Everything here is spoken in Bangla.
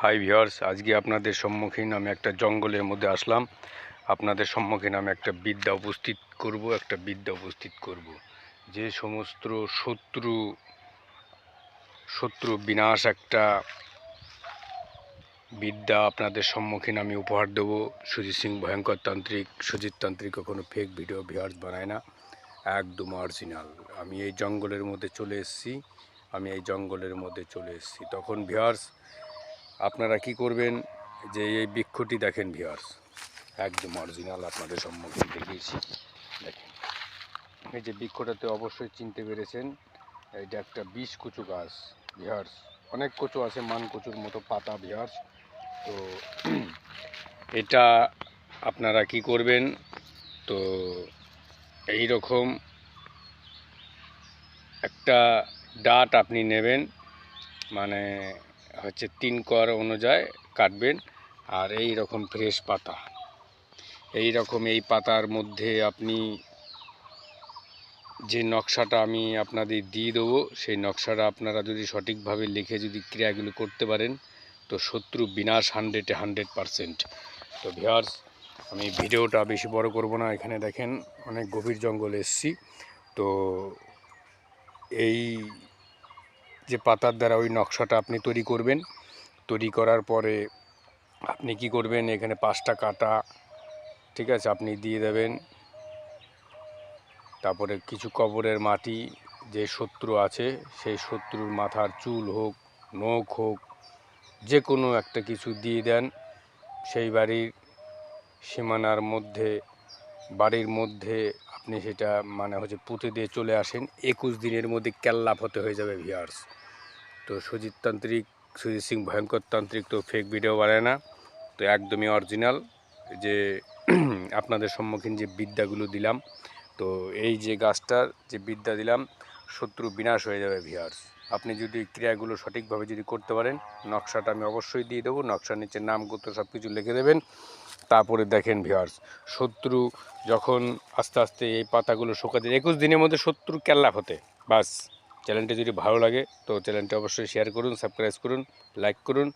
হাই ভিউয়ার্স, আজকে আপনাদের সম্মুখীন আমি একটা জঙ্গলের মধ্যে আসলাম। আপনাদের সম্মুখীন আমি একটা বিদ্যা উপস্থিত করব। যে সমস্ত শত্রু বিনাশ একটা বিদ্যা আপনাদের সম্মুখীন আমি উপহার দেব। সুজিত সিং ভয়ঙ্কর তান্ত্রিক, সুজিত তান্ত্রিক কখনো ফেক ভিডিও ভিউয়ার্স বানায় না, একদম অরিজিনাল। আমি এই জঙ্গলের মধ্যে চলে এসেছি। তখন ভিউয়ার্স আপনারা কি করবেন, যে এই বৃক্ষটি দেখেন ভিউয়ার্স, একদম অরিজিনাল আপনাদের সম্মুখীন দেখিয়েছি। দেখেন এই যে বৃক্ষটাতে অবশ্যই চিনতে পেরেছেন, এটা একটা বিষ কচু গাছ ভিউয়ার্স। অনেক কচু আছে, মান কচুর মতো পাতা ভিউয়ার্স। তো এটা আপনারা কি করবেন, তো এই রকম একটা ডাট আপনি নেবেন, মানে হচ্ছে 3 কর অনুযায়ী কাটবেন। আর এই রকম ফ্রেশ পাতা, এই পাতার মধ্যে আপনি যে নকশাটা আমি আপনাদের দিয়ে দেবো, সেই নকশাটা আপনারা যদি সঠিকভাবে লিখে যদি ক্রিয়াগুলো করতে পারেন, তো শত্রু বিনাশ 100%। তো ভিউয়ার্স, আমি ভিডিওটা বেশি বড় করব না। এখানে দেখেন অনেক গভীর জঙ্গলে এসেছি। তো এই যে পাতার দ্বারা ওই নকশাটা আপনি তৈরি করবেন। তৈরি করার পরে আপনি কি করবেন, এখানে 5টা কাঁটা, ঠিক আছে, আপনি দিয়ে দেবেন। তারপরে কিছু কবরের মাটি, যে শত্রু আছে সেই শত্রুর মাথার চুল হোক, নখ হোক, যে কোনো একটা কিছু দিয়ে দেন। সেই সীমানার মধ্যে, বাড়ির মধ্যে আপনি সেটা মানে হচ্ছে পুঁতে দিয়ে চলে আসেন। 21 দিনের মধ্যে ক্যাল্লাপ হতে হয়ে যাবে ভিউয়ার্স। তো সুজিত সিং ভয়ঙ্কর তান্ত্রিক তো ফেক ভিডিও বানায় না, তো একদমই অরিজিনাল। যে আপনাদের সম্মুখীন যে বিদ্যাগুলো দিলাম, তো এই যে গাছটার যে বিদ্যা দিলাম, শত্রু বিনাশ হয়ে যাবে ভিউয়ার্স। আপনি যদি ক্রিয়াগুলো সঠিকভাবে যদি করতে পারেন, নকশাটা আমি অবশ্যই দিয়ে দেবো। নকশার নিচে নাম গোত্র সব কিছু লিখে দেবেন। তারপরে দেখেন ভিউয়ার্স, শত্রু যখন আস্তে আস্তে এই পাতাগুলো শুকাতে 21 দিনের মধ্যে শত্রু ক্যাল্লাপ হতে বাস। চ্যানেলটি যদি ভালো লাগে তো চ্যানেলটি অবশ্যই শেয়ার করুন, সাবস্ক্রাইব করুন, লাইক করুন।